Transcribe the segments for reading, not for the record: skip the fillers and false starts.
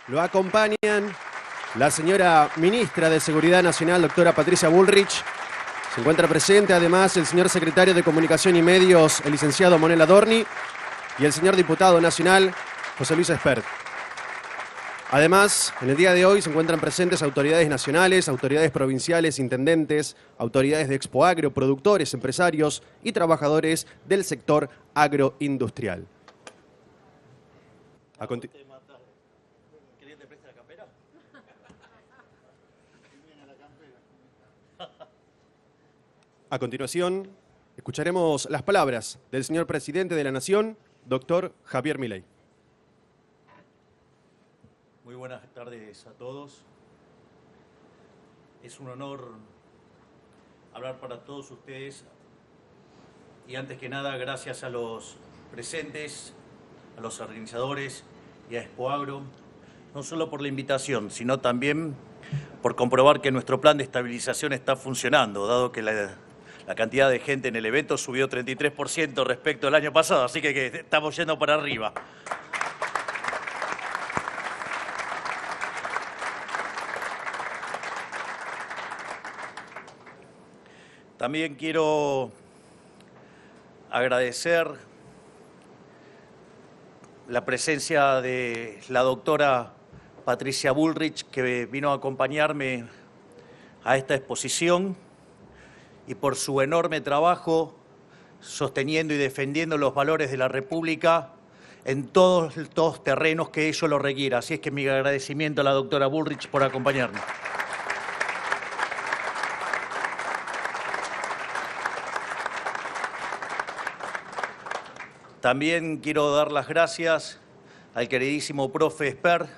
Lo acompañan la señora ministra de Seguridad Nacional, doctora Patricia Bullrich. Se encuentra presente además el señor secretario de Comunicación y Medios, el licenciado Manuel Adorni, y el señor diputado nacional, José Luis Espert. Además, en el día de hoy se encuentran presentes autoridades nacionales, autoridades provinciales, intendentes, autoridades de Expoagro, productores, empresarios y trabajadores del sector agroindustrial. A continuación, escucharemos las palabras del señor presidente de la Nación, doctor Javier Milei. Muy buenas tardes a todos. Es un honor hablar para todos ustedes y antes que nada gracias a los presentes, a los organizadores y a Expoagro, no solo por la invitación, sino también por comprobar que nuestro plan de estabilización está funcionando, dado que la cantidad de gente en el evento subió 33% respecto al año pasado, así que estamos yendo para arriba. También quiero agradecer la presencia de la doctora Patricia Bullrich, que vino a acompañarme a esta exposición, y por su enorme trabajo sosteniendo y defendiendo los valores de la República en todos los terrenos que ello lo requiera. Así es que mi agradecimiento a la doctora Bullrich por acompañarme. También quiero dar las gracias al queridísimo profe Espert,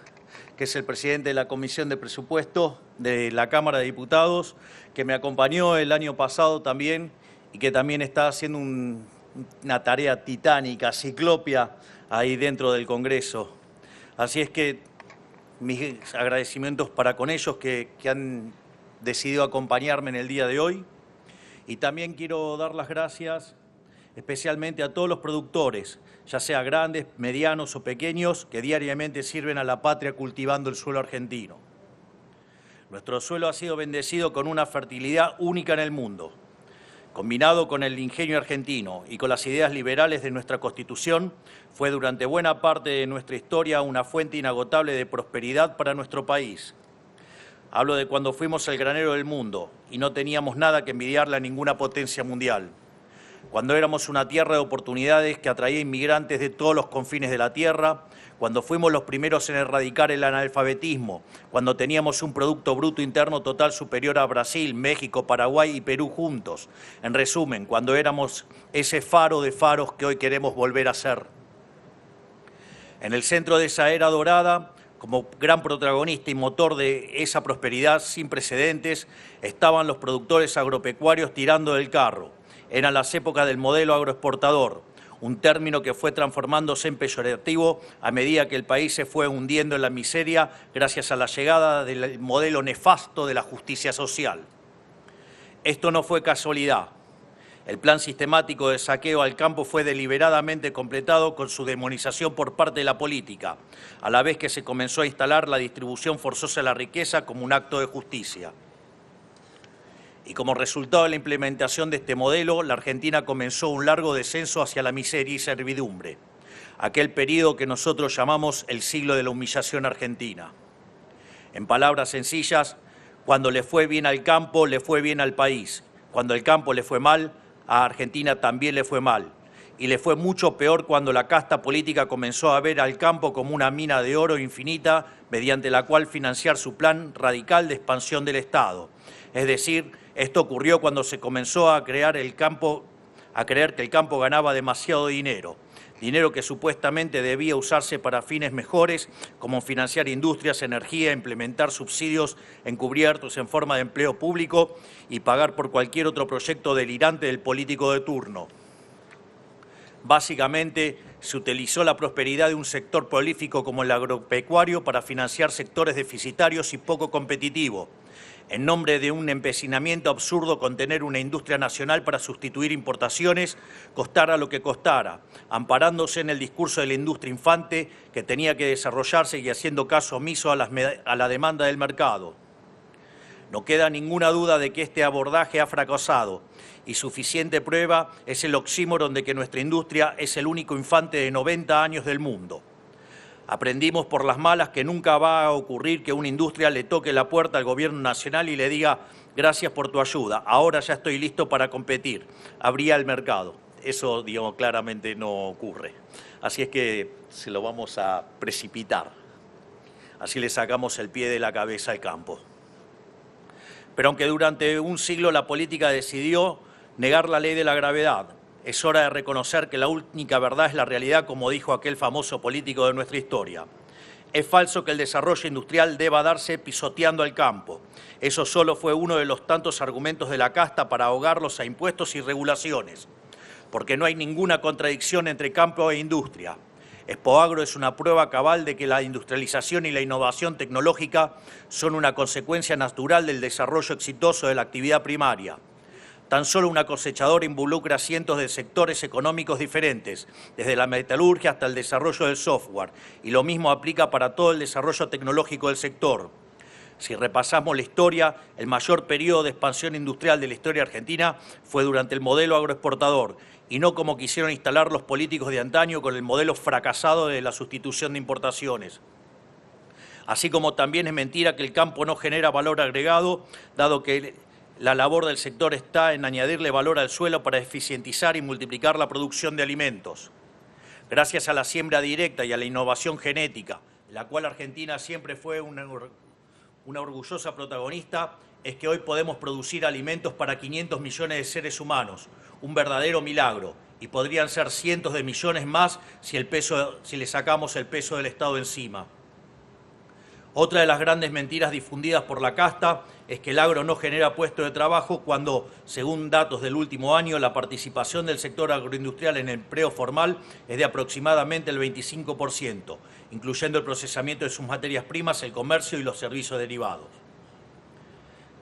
que es el presidente de la Comisión de Presupuesto de la Cámara de Diputados, que me acompañó el año pasado también y que también está haciendo una tarea titánica, ciclopia, ahí dentro del Congreso. Así es que mis agradecimientos para con ellos que han decidido acompañarme en el día de hoy. Y también quiero dar las gracias especialmente a todos los productores, ya sea grandes, medianos o pequeños, que diariamente sirven a la patria cultivando el suelo argentino. Nuestro suelo ha sido bendecido con una fertilidad única en el mundo. Combinado con el ingenio argentino y con las ideas liberales de nuestra Constitución, fue durante buena parte de nuestra historia una fuente inagotable de prosperidad para nuestro país. Hablo de cuando fuimos el granero del mundo y no teníamos nada que envidiarle a ninguna potencia mundial. Cuando éramos una tierra de oportunidades que atraía inmigrantes de todos los confines de la tierra, cuando fuimos los primeros en erradicar el analfabetismo, cuando teníamos un Producto Bruto Interno Total superior a Brasil, México, Paraguay y Perú juntos. En resumen, cuando éramos ese faro de faros que hoy queremos volver a ser. En el centro de esa era dorada, como gran protagonista y motor de esa prosperidad sin precedentes, estaban los productores agropecuarios tirando del carro. Eran las épocas del modelo agroexportador, un término que fue transformándose en peyorativo a medida que el país se fue hundiendo en la miseria gracias a la llegada del modelo nefasto de la justicia social. Esto no fue casualidad. El plan sistemático de saqueo al campo fue deliberadamente completado con su demonización por parte de la política, a la vez que se comenzó a instalar la distribución forzosa de la riqueza como un acto de justicia. Y como resultado de la implementación de este modelo, la Argentina comenzó un largo descenso hacia la miseria y servidumbre, aquel periodo que nosotros llamamos el siglo de la humillación argentina. En palabras sencillas, cuando le fue bien al campo, le fue bien al país. Cuando el campo le fue mal, a Argentina también le fue mal. Y le fue mucho peor cuando la casta política comenzó a ver al campo como una mina de oro infinita mediante la cual financiar su plan radical de expansión del Estado. Es decir, esto ocurrió cuando se comenzó a creer que el campo ganaba demasiado dinero que supuestamente debía usarse para fines mejores, como financiar industrias, energía, implementar subsidios encubiertos en forma de empleo público y pagar por cualquier otro proyecto delirante del político de turno. Básicamente, se utilizó la prosperidad de un sector prolífico como el agropecuario para financiar sectores deficitarios y poco competitivos, en nombre de un empecinamiento absurdo con tener una industria nacional para sustituir importaciones, costara lo que costara, amparándose en el discurso de la industria infante que tenía que desarrollarse y haciendo caso omiso a la demanda del mercado. No queda ninguna duda de que este abordaje ha fracasado y suficiente prueba es el oxímoron de que nuestra industria es el único infante de 90 años del mundo. Aprendimos por las malas que nunca va a ocurrir que una industria le toque la puerta al gobierno nacional y le diga gracias por tu ayuda, ahora ya estoy listo para competir, abría el mercado. Eso, digamos, claramente no ocurre. Así es que se lo vamos a precipitar. Así le sacamos el pie de la cabeza al campo. Pero aunque durante un siglo la política decidió negar la ley de la gravedad, es hora de reconocer que la única verdad es la realidad, como dijo aquel famoso político de nuestra historia. Es falso que el desarrollo industrial deba darse pisoteando al campo. Eso solo fue uno de los tantos argumentos de la casta para ahogarlos a impuestos y regulaciones, porque no hay ninguna contradicción entre campo e industria. Expoagro es una prueba cabal de que la industrialización y la innovación tecnológica son una consecuencia natural del desarrollo exitoso de la actividad primaria. Tan solo una cosechadora involucra cientos de sectores económicos diferentes, desde la metalurgia hasta el desarrollo del software, y lo mismo aplica para todo el desarrollo tecnológico del sector. Si repasamos la historia, el mayor periodo de expansión industrial de la historia argentina fue durante el modelo agroexportador, y no como quisieron instalar los políticos de antaño con el modelo fracasado de la sustitución de importaciones. Así como también es mentira que el campo no genera valor agregado, dado que la labor del sector está en añadirle valor al suelo para eficientizar y multiplicar la producción de alimentos. Gracias a la siembra directa y a la innovación genética, la cual Argentina siempre fue una orgullosa protagonista, es que hoy podemos producir alimentos para 500 millones de seres humanos, un verdadero milagro, y podrían ser cientos de millones más si le sacamos el peso del Estado encima. Otra de las grandes mentiras difundidas por la casta es que el agro no genera puestos de trabajo cuando, según datos del último año, la participación del sector agroindustrial en el empleo formal es de aproximadamente el 25%, incluyendo el procesamiento de sus materias primas, el comercio y los servicios derivados.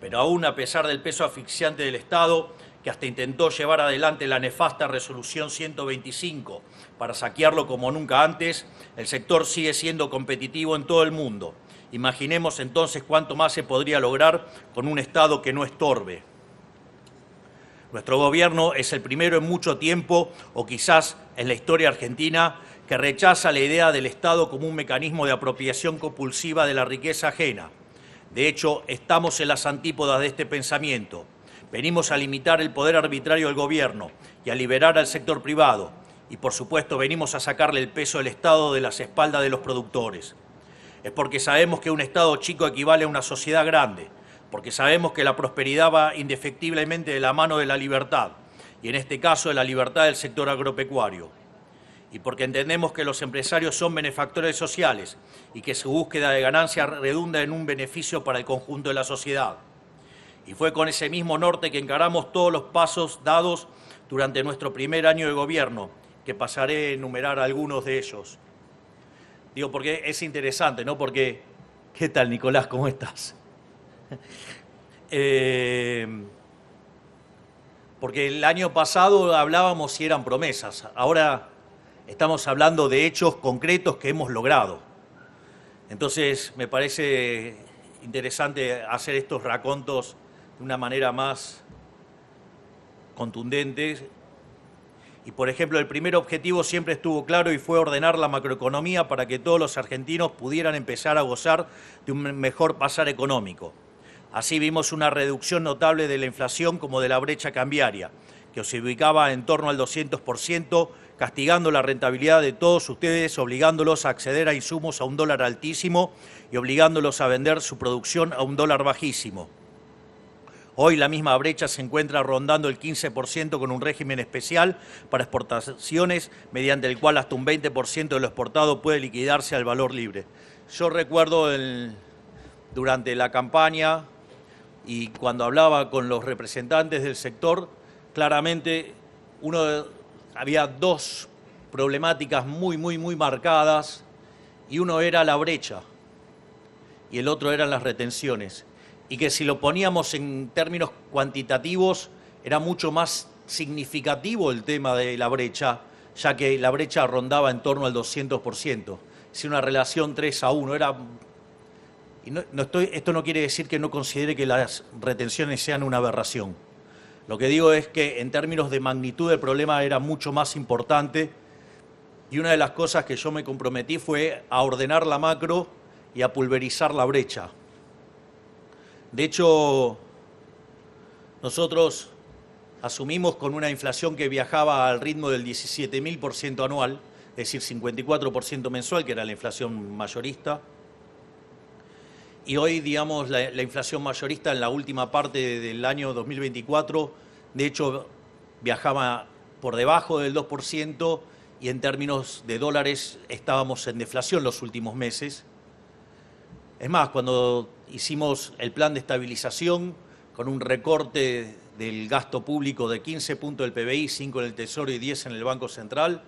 Pero aún a pesar del peso asfixiante del Estado, que hasta intentó llevar adelante la nefasta Resolución 125 para saquearlo como nunca antes, el sector sigue siendo competitivo en todo el mundo. Imaginemos entonces cuánto más se podría lograr con un Estado que no estorbe. Nuestro gobierno es el primero en mucho tiempo, o quizás en la historia argentina, que rechaza la idea del Estado como un mecanismo de apropiación compulsiva de la riqueza ajena. De hecho, estamos en las antípodas de este pensamiento. Venimos a limitar el poder arbitrario del gobierno y a liberar al sector privado. Y, por supuesto, venimos a sacarle el peso del Estado de las espaldas de los productores. Es porque sabemos que un Estado chico equivale a una sociedad grande, porque sabemos que la prosperidad va indefectiblemente de la mano de la libertad, y en este caso de la libertad del sector agropecuario. Y porque entendemos que los empresarios son benefactores sociales y que su búsqueda de ganancia redunda en un beneficio para el conjunto de la sociedad. Y fue con ese mismo norte que encaramos todos los pasos dados durante nuestro primer año de gobierno, que pasaré a enumerar algunos de ellos. Digo, porque es interesante, ¿no? Porque, ¿qué tal, Nicolás? ¿Cómo estás? Porque el año pasado hablábamos si eran promesas. Ahora estamos hablando de hechos concretos que hemos logrado. Entonces, me parece interesante hacer estos racontos de una manera más contundente. Y, por ejemplo, el primer objetivo siempre estuvo claro y fue ordenar la macroeconomía para que todos los argentinos pudieran empezar a gozar de un mejor pasar económico. Así vimos una reducción notable de la inflación como de la brecha cambiaria, que se ubicaba en torno al 200%, castigando la rentabilidad de todos ustedes, obligándolos a acceder a insumos a un dólar altísimo y obligándolos a vender su producción a un dólar bajísimo. Hoy la misma brecha se encuentra rondando el 15% con un régimen especial para exportaciones, mediante el cual hasta un 20% de lo exportado puede liquidarse al valor libre. Yo recuerdo durante la campaña y cuando hablaba con los representantes del sector, claramente había dos problemáticas muy marcadas, y uno era la brecha y el otro eran las retenciones. y que si lo poníamos en términos cuantitativos era mucho más significativo el tema de la brecha, ya que la brecha rondaba en torno al 200%. Es una relación 3-1. Y esto no quiere decir que no considere que las retenciones sean una aberración. Lo que digo es que en términos de magnitud el problema era mucho más importante, y una de las cosas que yo me comprometí fue a ordenar la macro y a pulverizar la brecha. De hecho, nosotros asumimos con una inflación que viajaba al ritmo del 17.000% anual, es decir, 54% mensual, que era la inflación mayorista. Y hoy, digamos, la inflación mayorista en la última parte del año 2024, de hecho, viajaba por debajo del 2%, y en términos de dólares estábamos en deflación los últimos meses. Es más, cuando hicimos el plan de estabilización con un recorte del gasto público de 15 puntos del PBI, 5 en el Tesoro y 10 en el Banco Central,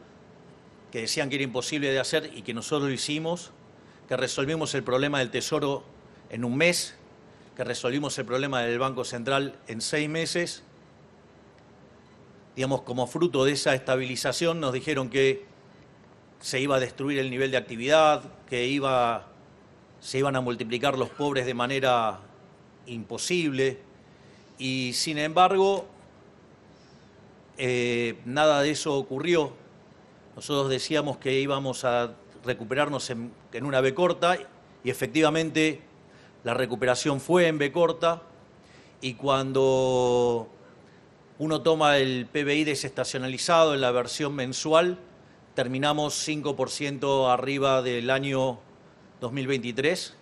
que decían que era imposible de hacer y que nosotros lo hicimos, que resolvimos el problema del Tesoro en un mes, que resolvimos el problema del Banco Central en 6 meses, digamos, como fruto de esa estabilización nos dijeron que se iba a destruir el nivel de actividad, que se iban a multiplicar los pobres de manera imposible, y sin embargo nada de eso ocurrió. Nosotros decíamos que íbamos a recuperarnos en una V corta, y efectivamente la recuperación fue en V corta, y cuando uno toma el PBI desestacionalizado en la versión mensual, terminamos 5% arriba del año 2023,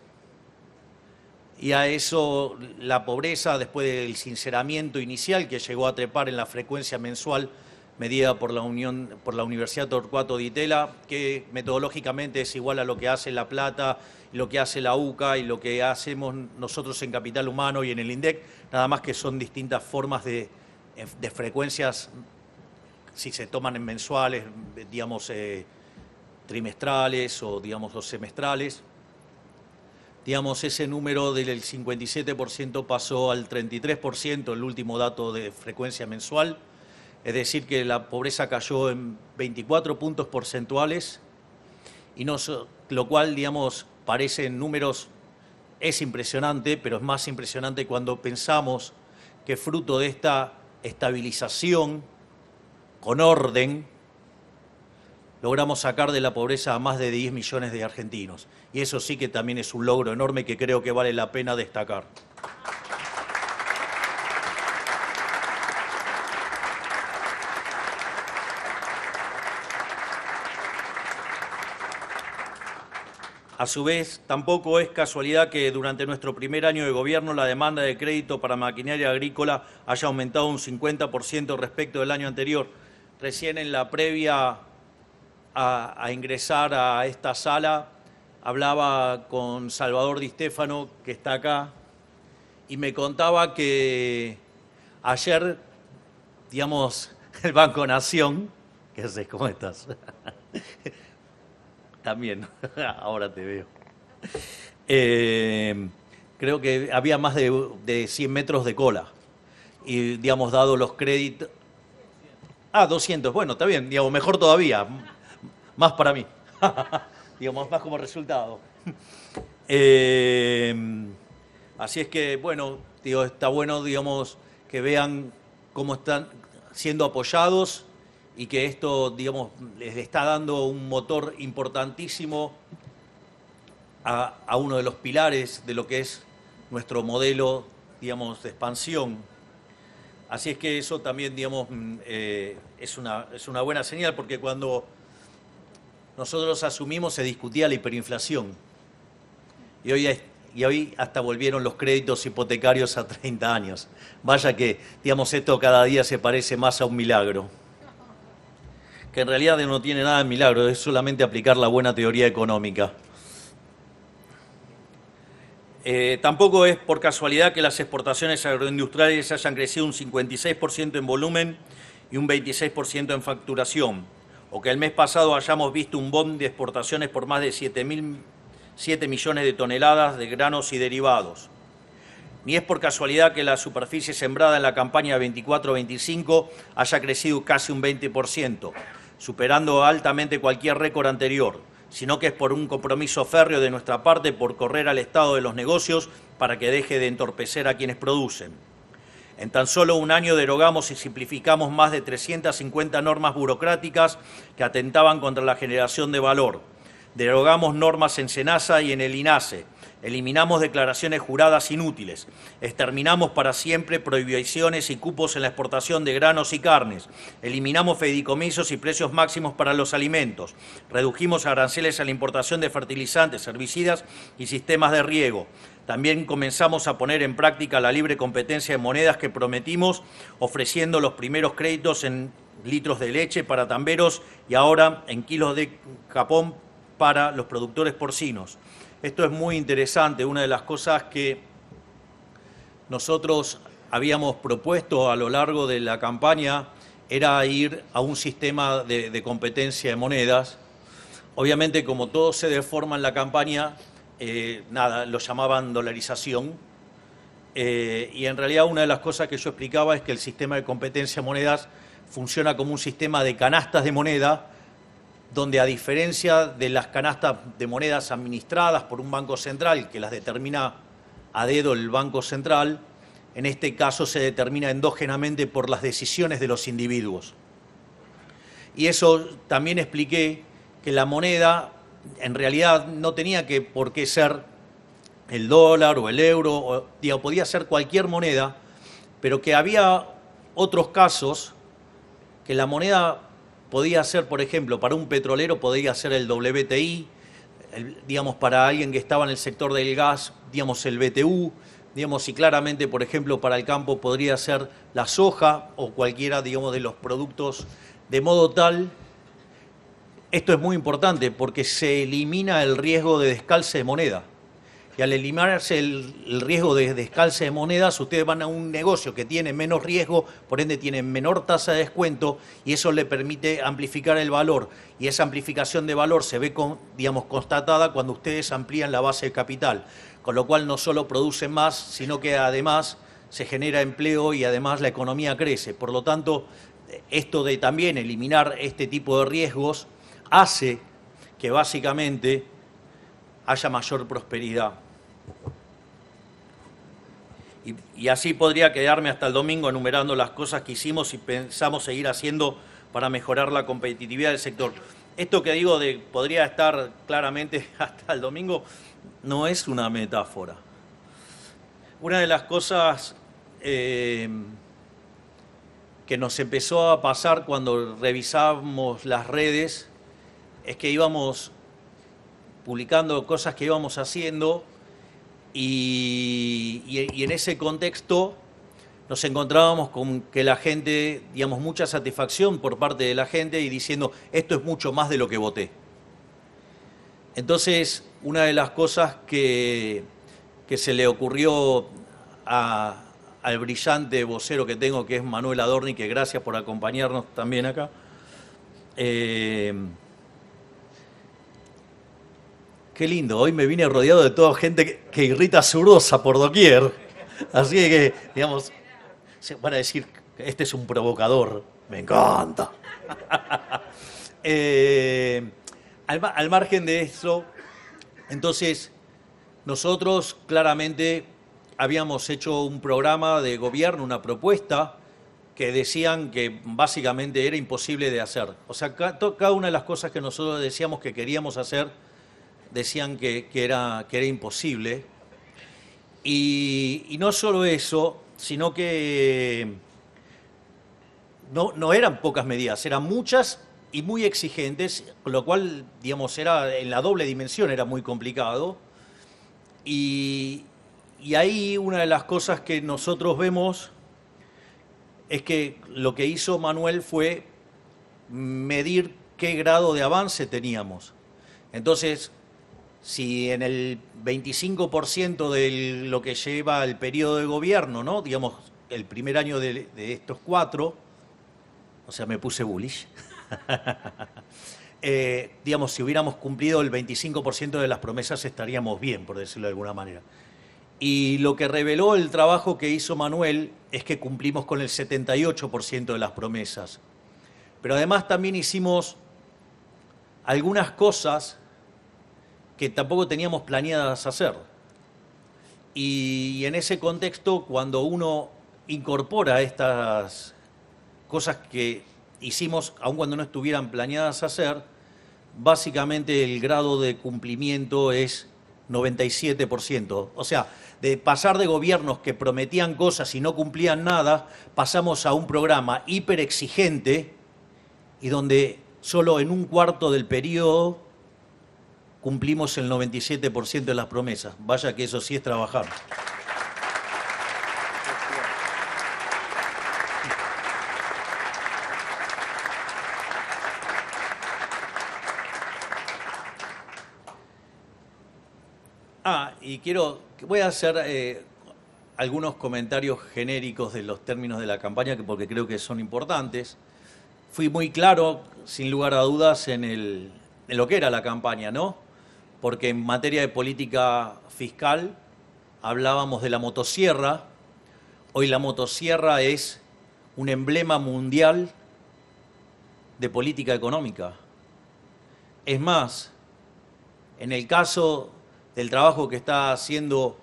y a eso la pobreza, después del sinceramiento inicial que llegó a trepar en la frecuencia mensual medida por la Universidad Torcuato Di Tella, que metodológicamente es igual a lo que hace La Plata, lo que hace la UCA y lo que hacemos nosotros en Capital Humano y en el INDEC, nada más que son distintas formas de frecuencias, si se toman en mensuales, digamos, trimestrales o, digamos, o semestrales. Digamos, ese número del 57% pasó al 33%, el último dato de frecuencia mensual. Es decir, que la pobreza cayó en 24 puntos porcentuales, y lo cual, digamos, parece en números, es impresionante, pero es más impresionante cuando pensamos que fruto de esta estabilización con orden, logramos sacar de la pobreza a más de 10 millones de argentinos. Y eso sí que también es un logro enorme que creo que vale la pena destacar. A su vez, tampoco es casualidad que durante nuestro primer año de gobierno la demanda de crédito para maquinaria agrícola haya aumentado un 50% respecto del año anterior. Recién en la previa a ingresar a esta sala hablaba con Salvador Di Stefano, que está acá, y me contaba que ayer, digamos, el Banco Nación, ¿qué haces? ¿Cómo estás? También, ahora te veo. Creo que había más de 100 metros de cola. Y, digamos, dado los créditos... 200, bueno, está bien, digamos, mejor todavía. Más para mí. Digamos, más como resultado. Así es que, bueno, digo, está bueno, digamos, que vean cómo están siendo apoyados, y que esto, digamos, les está dando un motor importantísimo a uno de los pilares de lo que es nuestro modelo, digamos, de expansión. Así es que eso también, digamos, es una buena señal, porque cuando nosotros asumimos se discutía la hiperinflación, y hoy hasta volvieron los créditos hipotecarios a 30 años. Vaya que, digamos, esto cada día se parece más a un milagro, que en realidad no tiene nada de milagro, es solamente aplicar la buena teoría económica. Tampoco es por casualidad que las exportaciones agroindustriales hayan crecido un 56% en volumen y un 26% en facturación, o que el mes pasado hayamos visto un boom de exportaciones por más de 7 millones de toneladas de granos y derivados. Ni es por casualidad que la superficie sembrada en la campaña 24-25 haya crecido casi un 20%, superando altamente cualquier récord anterior, sino que es por un compromiso férreo de nuestra parte por correr al estado de los negocios para que deje de entorpecer a quienes producen. En tan solo un año derogamos y simplificamos más de 350 normas burocráticas que atentaban contra la generación de valor. Derogamos normas en SENASA y en el INASE. Eliminamos declaraciones juradas inútiles. Exterminamos para siempre prohibiciones y cupos en la exportación de granos y carnes. Eliminamos fideicomisos y precios máximos para los alimentos. Redujimos aranceles a la importación de fertilizantes, herbicidas y sistemas de riego. También comenzamos a poner en práctica la libre competencia de monedas que prometimos, ofreciendo los primeros créditos en litros de leche para tamberos y ahora en kilos de capón para los productores porcinos. Esto es muy interesante, una de las cosas que nosotros habíamos propuesto a lo largo de la campaña era ir a un sistema de competencia de monedas. Obviamente, como todo se deforma en la campaña, lo llamaban dolarización, y en realidad una de las cosas que yo explicaba es que el sistema de competencia de monedas funciona como un sistema de canastas de moneda, donde a diferencia de las canastas de monedas administradas por un banco central, que las determina a dedo el Banco Central, en este caso se determina endógenamente por las decisiones de los individuos. Y eso también expliqué que la moneda en realidad no tenía por qué ser el dólar o el euro, podía ser cualquier moneda, pero que había otros casos que la moneda podía ser, por ejemplo, para un petrolero podría ser el WTI, para alguien que estaba en el sector del gas, el BTU, y claramente, por ejemplo, para el campo podría ser la soja o cualquiera, de los productos, de modo tal, esto es muy importante porque se elimina el riesgo de descalce de moneda. Y al eliminarse el riesgo de descalce de monedas, ustedes van a un negocio que tiene menos riesgo, por ende tiene menor tasa de descuento y eso le permite amplificar el valor. Y esa amplificación de valor se ve, constatada cuando ustedes amplían la base de capital. Con lo cual no solo producen más, sino que además se genera empleo y además la economía crece. Por lo tanto, esto de también eliminar este tipo de riesgos hace que básicamente haya mayor prosperidad. Y así podría quedarme hasta el domingo enumerando las cosas que hicimos y pensamos seguir haciendo para mejorar la competitividad del sector. Esto que digo de podría estar claramente hasta el domingo no es una metáfora. Una de las cosas que nos empezó a pasar cuando revisábamos las redes es que íbamos publicando cosas que íbamos haciendo y en ese contexto nos encontrábamos con que la gente, mucha satisfacción por parte de la gente y diciendo, esto es mucho más de lo que voté. Entonces, una de las cosas que se le ocurrió al brillante vocero que tengo, que es Manuel Adorni, que gracias por acompañarnos también acá, qué lindo, hoy me vine rodeado de toda gente que irrita zurdosa por doquier. Así que, se van a decir, este es un provocador. Me encanta. Al margen de eso, entonces, nosotros claramente habíamos hecho un programa de gobierno, una propuesta, que decían que básicamente era imposible de hacer. O sea, cada una de las cosas que nosotros decíamos que queríamos hacer, decían que era imposible. Y no solo eso, sino que no eran pocas medidas, eran muchas y muy exigentes, con lo cual, era en la doble dimensión, era muy complicado. Y ahí una de las cosas que nosotros vemos es que lo que hizo Manuel fue medir qué grado de avance teníamos. Entonces, si en el 25% de lo que lleva el periodo de gobierno, ¿no? El primer año de estos 4, o sea, me puse bullish, si hubiéramos cumplido el 25% de las promesas estaríamos bien, por decirlo de alguna manera. Y lo que reveló el trabajo que hizo Manuel es que cumplimos con el 78% de las promesas. Pero además también hicimos algunas cosas que tampoco teníamos planeadas hacer. Y en ese contexto, cuando uno incorpora estas cosas que hicimos, aun cuando no estuvieran planeadas hacer, básicamente el grado de cumplimiento es 97%. O sea, de pasar de gobiernos que prometían cosas y no cumplían nada, pasamos a un programa hiper exigente y donde solo en un cuarto del periodo cumplimos el 97% de las promesas. Vaya que eso sí es trabajar. Y voy a hacer algunos comentarios genéricos de los términos de la campaña, porque creo que son importantes. Fui muy claro, sin lugar a dudas, en lo que era la campaña, ¿no? Porque en materia de política fiscal hablábamos de la motosierra. Hoy la motosierra es un emblema mundial de política económica. Es más, en el caso del trabajo que está haciendo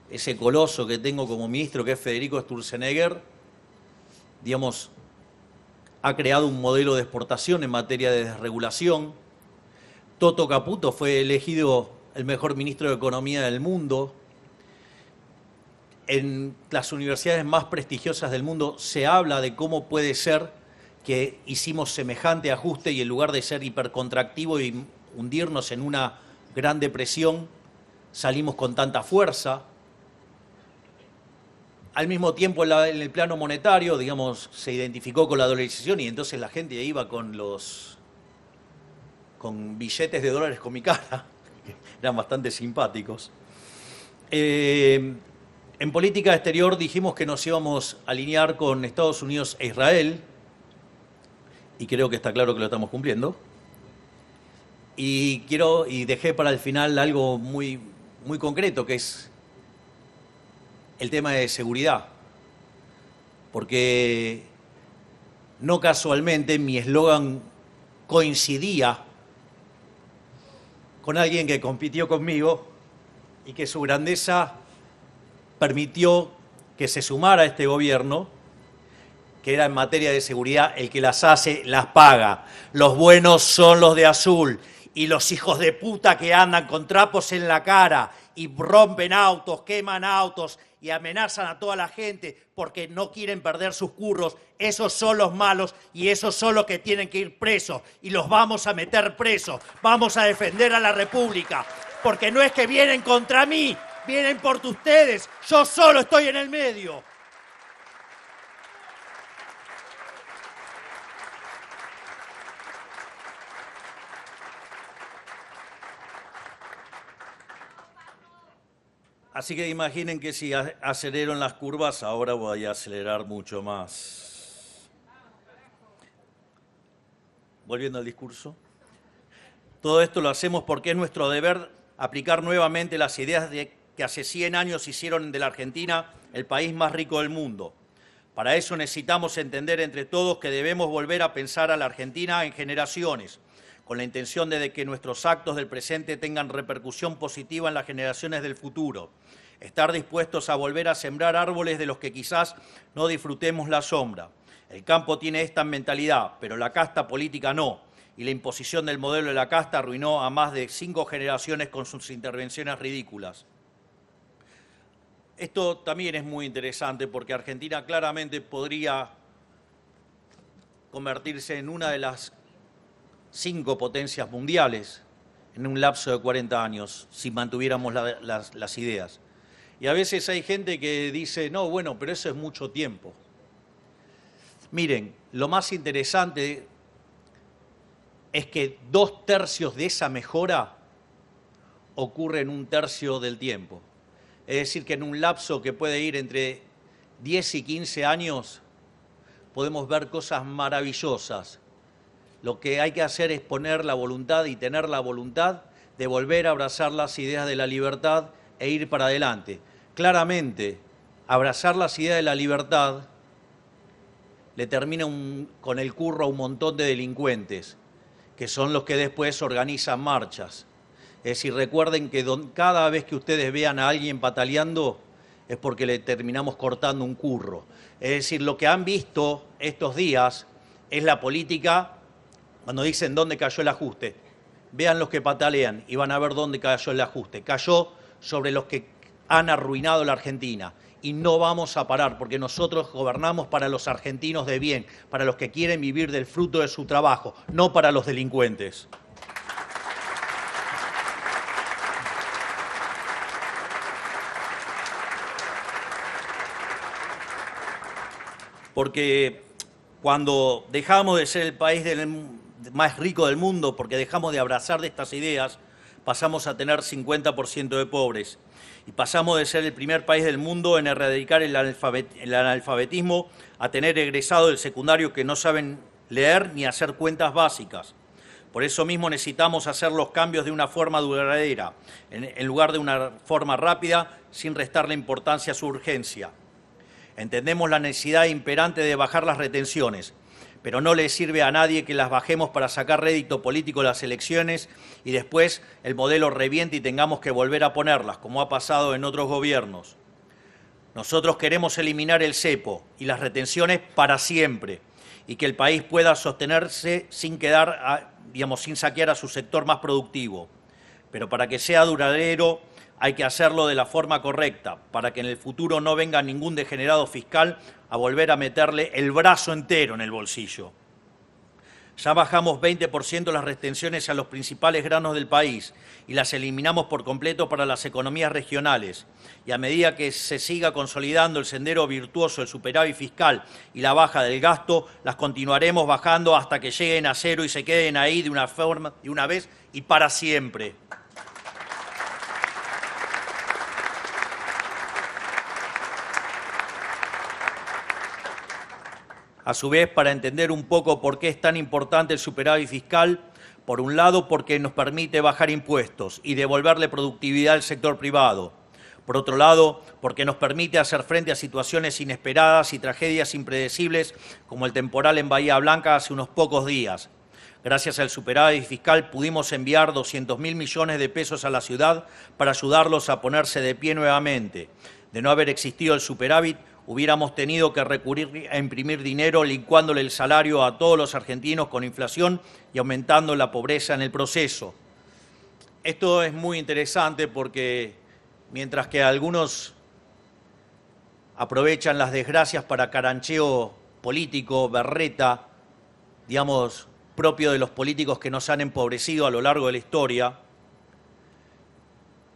ese coloso que tengo como ministro, que es Federico Sturzenegger, digamos, ha creado un modelo de exportación en materia de desregulación. Toto Caputo fue elegido el mejor ministro de Economía del mundo. En las universidades más prestigiosas del mundo se habla de cómo puede ser que hicimos semejante ajuste y en lugar de ser hipercontractivo y hundirnos en una gran depresión, salimos con tanta fuerza. Al mismo tiempo, en el plano monetario, digamos, se identificó con la dolarización y entonces la gente iba con billetes de dólares con mi cara, que eran bastante simpáticos. En política exterior dijimos que nos íbamos a alinear con Estados Unidos e Israel, y creo que está claro que lo estamos cumpliendo. Y dejé para el final algo muy concreto, que es el tema de seguridad. Porque no casualmente mi eslogan coincidía con alguien que compitió conmigo y que su grandeza permitió que se sumara a este gobierno, que era en materia de seguridad: el que las hace, las paga. Los buenos son los de azul. Y los hijos de puta que andan con trapos en la cara y rompen autos, queman autos y amenazan a toda la gente porque no quieren perder sus curros, esos son los malos y esos son los que tienen que ir presos. Y los vamos a meter presos. Vamos a defender a la República. Porque no es que vienen contra mí, vienen por ustedes. Yo solo estoy en el medio. Así que imaginen que si acelero en las curvas, ahora voy a acelerar mucho más. Volviendo al discurso. Todo esto lo hacemos porque es nuestro deber aplicar nuevamente las ideas que hace 100 años hicieron de la Argentina el país más rico del mundo. Para eso necesitamos entender entre todos que debemos volver a pensar a la Argentina en generaciones, con la intención de que nuestros actos del presente tengan repercusión positiva en las generaciones del futuro. Estar dispuestos a volver a sembrar árboles de los que quizás no disfrutemos la sombra. El campo tiene esta mentalidad, pero la casta política no. Y la imposición del modelo de la casta arruinó a más de 5 generaciones con sus intervenciones ridículas. Esto también es muy interesante porque Argentina claramente podría convertirse en una de las 5 potencias mundiales en un lapso de 40 años, si mantuviéramos las ideas. Y a veces hay gente que dice, no, bueno, pero eso es mucho tiempo. Miren, lo más interesante es que 2/3 de esa mejora ocurre en 1/3 del tiempo. Es decir, que en un lapso que puede ir entre 10 y 15 años podemos ver cosas maravillosas. Lo que hay que hacer es poner la voluntad y tener la voluntad de volver a abrazar las ideas de la libertad e ir para adelante. claramente abrazar las ideas de la libertad le termina con el curro a un montón de delincuentes, que son los que después organizan marchas. Es decir, recuerden que cada vez que ustedes vean a alguien pataleando es porque le terminamos cortando un curro. Es decir, lo que han visto estos días es la política, cuando dicen dónde cayó el ajuste. Vean los que patalean y van a ver dónde cayó el ajuste. Cayó sobre los que han arruinado la Argentina. Y no vamos a parar, porque nosotros gobernamos para los argentinos de bien, para los que quieren vivir del fruto de su trabajo, no para los delincuentes. Porque cuando dejamos de ser el país más rico del mundo, porque dejamos de abrazar de estas ideas, pasamos a tener 50% de pobres. Y pasamos de ser el primer país del mundo en erradicar el analfabetismo a tener egresados del secundario que no saben leer ni hacer cuentas básicas. Por eso mismo necesitamos hacer los cambios de una forma duradera, en lugar de una forma rápida, sin restarle importancia a su urgencia. Entendemos la necesidad imperante de bajar las retenciones, pero no le sirve a nadie que las bajemos para sacar rédito político de las elecciones y después el modelo reviente y tengamos que volver a ponerlas, como ha pasado en otros gobiernos. Nosotros queremos eliminar el cepo y las retenciones para siempre y que el país pueda sostenerse sin sin saquear a su sector más productivo. Pero para que sea duradero hay que hacerlo de la forma correcta, para que en el futuro no venga ningún degenerado fiscal a volver a meterle el brazo entero en el bolsillo. Ya bajamos 20% las retenciones a los principales granos del país y las eliminamos por completo para las economías regionales. Y a medida que se siga consolidando el sendero virtuoso del superávit fiscal y la baja del gasto, las continuaremos bajando hasta que lleguen a cero y se queden ahí de una vez y para siempre. A su vez, para entender un poco por qué es tan importante el superávit fiscal, por un lado, porque nos permite bajar impuestos y devolverle productividad al sector privado. Por otro lado, porque nos permite hacer frente a situaciones inesperadas y tragedias impredecibles como el temporal en Bahía Blanca hace unos pocos días. Gracias al superávit fiscal pudimos enviar 200.000 millones de pesos a la ciudad para ayudarlos a ponerse de pie nuevamente. De no haber existido el superávit, hubiéramos tenido que recurrir a imprimir dinero licuándole el salario a todos los argentinos con inflación y aumentando la pobreza en el proceso. Esto es muy interesante porque mientras que algunos aprovechan las desgracias para carancheo político, berreta, digamos, propio de los políticos que nos han empobrecido a lo largo de la historia,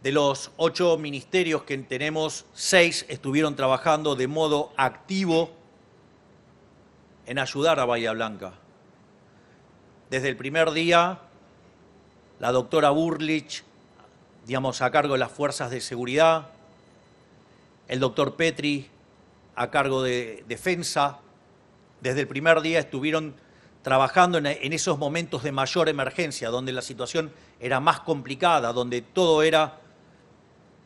de los 8 ministerios que tenemos, 6 estuvieron trabajando de modo activo en ayudar a Bahía Blanca. Desde el primer día, la doctora Bullrich, a cargo de las fuerzas de seguridad, el doctor Petri, a cargo de defensa, desde el primer día estuvieron trabajando en esos momentos de mayor emergencia, donde la situación era más complicada, donde todo era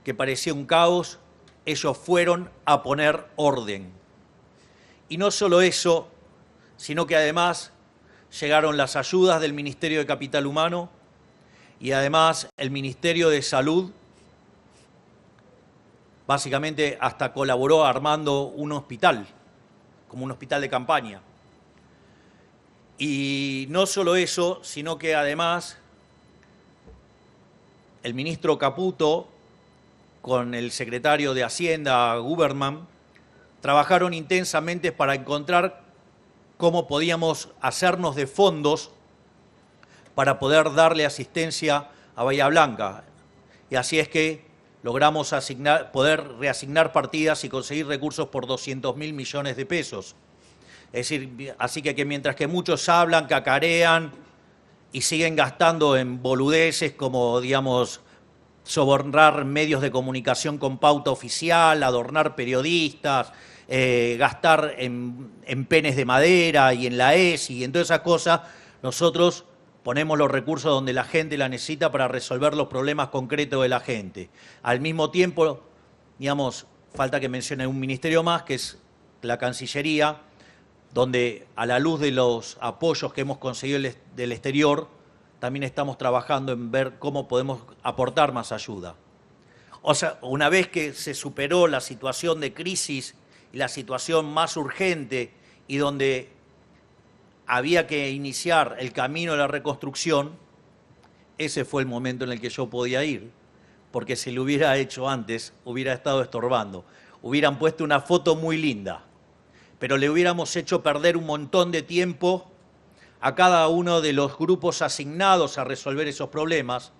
que parecía un caos. Ellos fueron a poner orden. Y no solo eso, sino que además llegaron las ayudas del Ministerio de Capital Humano y además el Ministerio de Salud, básicamente hasta colaboró armando un hospital, como un hospital de campaña. Y no solo eso, sino que además el ministro Caputo con el secretario de Hacienda, Guberman, trabajaron intensamente para encontrar cómo podíamos hacernos de fondos para poder darle asistencia a Bahía Blanca. Y así es que logramos poder reasignar partidas y conseguir recursos por 200.000 millones de pesos. Es decir, así que mientras que muchos hablan, cacarean y siguen gastando en boludeces como, sobornar medios de comunicación con pauta oficial, adornar periodistas, gastar en penes de madera y en la ESI y en todas esas cosas, nosotros ponemos los recursos donde la gente la necesita para resolver los problemas concretos de la gente. Al mismo tiempo, digamos, falta que mencione un ministerio más, que es la Cancillería, donde a la luz de los apoyos que hemos conseguido del exterior, también estamos trabajando en ver cómo podemos aportar más ayuda. O sea, una vez que se superó la situación de crisis y la situación más urgente y donde había que iniciar el camino de la reconstrucción, ese fue el momento en el que yo podía ir, porque si lo hubiera hecho antes, hubiera estado estorbando. Hubieran puesto una foto muy linda, pero le hubiéramos hecho perder un montón de tiempo a cada uno de los grupos asignados a resolver esos problemas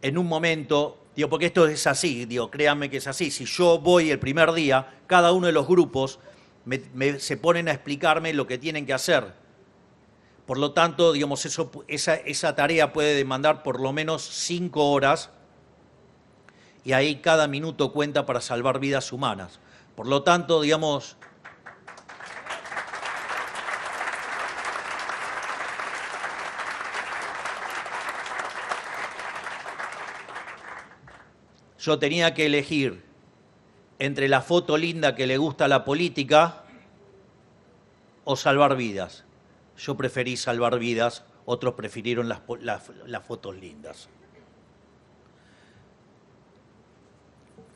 en un momento, digo, porque esto es así, digo, créanme que es así. Si yo voy el primer día, cada uno de los grupos se ponen a explicarme lo que tienen que hacer. Por lo tanto, digamos, esa tarea puede demandar por lo menos 5 horas y ahí cada minuto cuenta para salvar vidas humanas. Por lo tanto, digamos, yo tenía que elegir entre la foto linda que le gusta a la política o salvar vidas. Yo preferí salvar vidas, otros prefirieron las fotos lindas.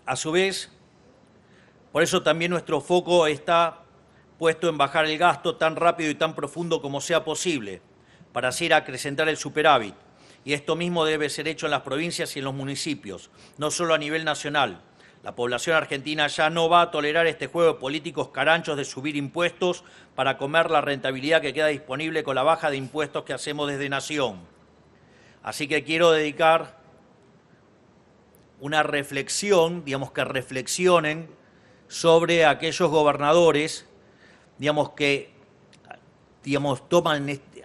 A su vez, por eso también nuestro foco está puesto en bajar el gasto tan rápido y tan profundo como sea posible, para así acrecentar el superávit. Y esto mismo debe ser hecho en las provincias y en los municipios, no solo a nivel nacional. La población argentina ya no va a tolerar este juego de políticos caranchos de subir impuestos para comer la rentabilidad que queda disponible con la baja de impuestos que hacemos desde Nación. Así que quiero dedicar una reflexión, digamos, que reflexionen sobre aquellos gobernadores, digamos, que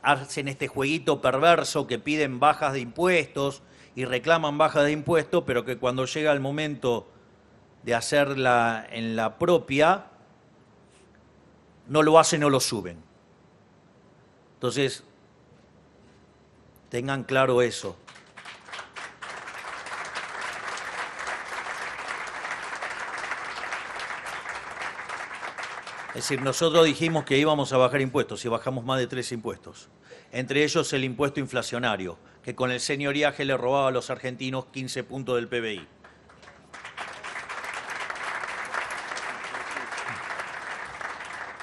hacen este jueguito perverso, que piden bajas de impuestos y reclaman bajas de impuestos, pero que cuando llega el momento de hacerla en la propia, no lo hacen o lo suben. Entonces, tengan claro eso. Es decir, nosotros dijimos que íbamos a bajar impuestos y bajamos más de 3 impuestos. Entre ellos el impuesto inflacionario, que con el señoriaje le robaba a los argentinos 15 puntos del PBI.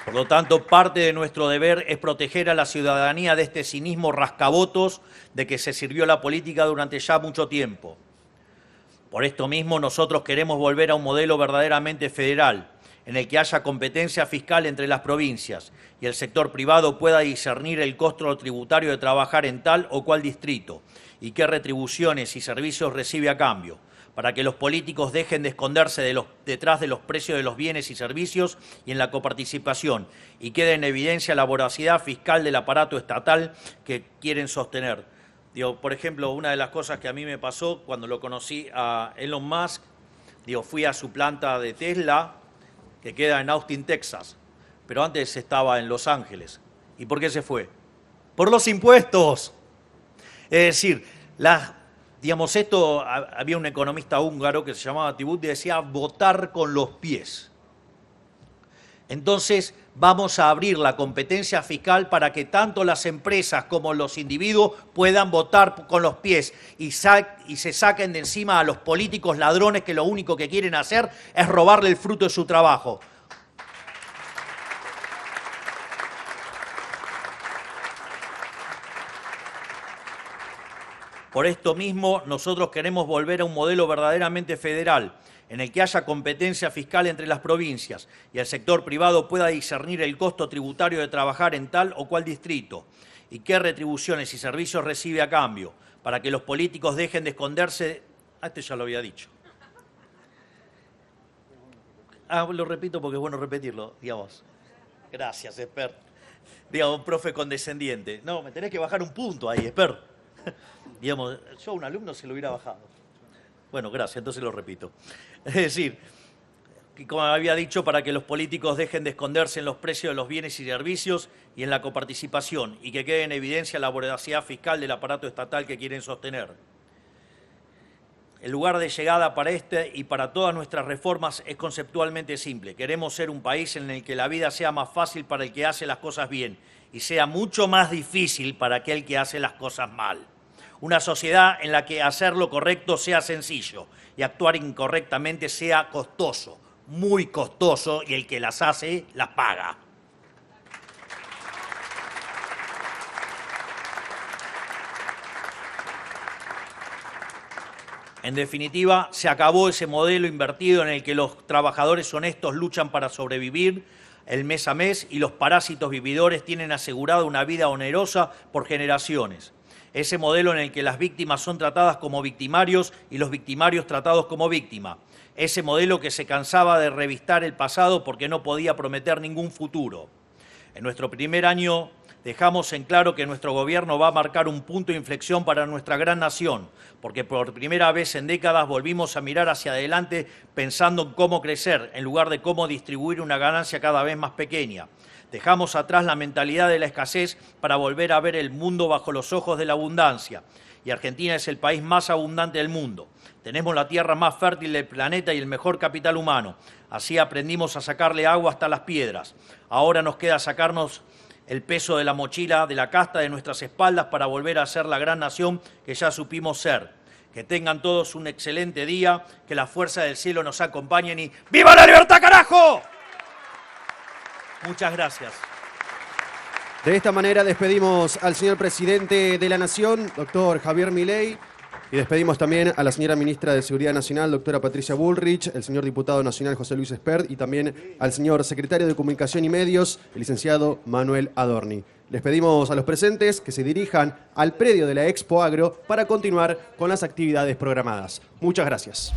Por lo tanto, parte de nuestro deber es proteger a la ciudadanía de este cinismo rascabotos de que se sirvió la política durante ya mucho tiempo. Por esto mismo, nosotros queremos volver a un modelo verdaderamente federal, en el que haya competencia fiscal entre las provincias y el sector privado pueda discernir el costo tributario de trabajar en tal o cual distrito y qué retribuciones y servicios recibe a cambio, para que los políticos dejen de esconderse detrás de los precios de los bienes y servicios y en la coparticipación, y quede en evidencia la voracidad fiscal del aparato estatal que quieren sostener. Digo, por ejemplo, una de las cosas que a mí me pasó cuando lo conocí a Elon Musk, fui a su planta de Tesla, que queda en Austin, Texas, pero antes estaba en Los Ángeles. ¿Y por qué se fue? ¡Por los impuestos! Es decir, había un economista húngaro que se llamaba Tibut y decía votar con los pies. Entonces, vamos a abrir la competencia fiscal para que tanto las empresas como los individuos puedan votar con los pies y se saquen de encima a los políticos ladrones que lo único que quieren hacer es robarle el fruto de su trabajo. Por esto mismo, nosotros queremos volver a un modelo verdaderamente federal, en el que haya competencia fiscal entre las provincias y el sector privado pueda discernir el costo tributario de trabajar en tal o cual distrito y qué retribuciones y servicios recibe a cambio, para que los políticos dejen de esconderse. Esto ya lo había dicho. Lo repito porque es bueno repetirlo, digamos. Gracias, Esper. Un profe condescendiente. No, me tenés que bajar un punto ahí, Esper. Yo a un alumno se lo hubiera bajado. Bueno, gracias, entonces lo repito. Es decir, que como había dicho, para que los políticos dejen de esconderse en los precios de los bienes y servicios y en la coparticipación, y que quede en evidencia la voracidad fiscal del aparato estatal que quieren sostener. El lugar de llegada para este y para todas nuestras reformas es conceptualmente simple. Queremos ser un país en el que la vida sea más fácil para el que hace las cosas bien y sea mucho más difícil para aquel que hace las cosas mal. Una sociedad en la que hacer lo correcto sea sencillo y actuar incorrectamente sea costoso, muy costoso, y el que las hace las paga. En definitiva, se acabó ese modelo invertido en el que los trabajadores honestos luchan para sobrevivir el mes a mes y los parásitos vividores tienen asegurada una vida onerosa por generaciones. Ese modelo en el que las víctimas son tratadas como victimarios y los victimarios tratados como víctimas. Ese modelo que se cansaba de revistar el pasado porque no podía prometer ningún futuro. En nuestro primer año dejamos en claro que nuestro gobierno va a marcar un punto de inflexión para nuestra gran nación, porque por primera vez en décadas volvimos a mirar hacia adelante pensando en cómo crecer, en lugar de cómo distribuir una ganancia cada vez más pequeña. Dejamos atrás la mentalidad de la escasez para volver a ver el mundo bajo los ojos de la abundancia. Y Argentina es el país más abundante del mundo. Tenemos la tierra más fértil del planeta y el mejor capital humano. Así aprendimos a sacarle agua hasta las piedras. Ahora nos queda sacarnos el peso de la mochila, de la casta de nuestras espaldas para volver a ser la gran nación que ya supimos ser. Que tengan todos un excelente día, que la fuerza del cielo nos acompañen y ¡viva la libertad, carajo! Muchas gracias. De esta manera despedimos al señor presidente de la Nación, doctor Javier Milei, y despedimos también a la señora ministra de Seguridad Nacional, doctora Patricia Bullrich, el señor diputado nacional José Luis Espert y también al señor secretario de Comunicación y Medios, el licenciado Manuel Adorni. Les pedimos a los presentes que se dirijan al predio de la Expo Agro para continuar con las actividades programadas. Muchas gracias.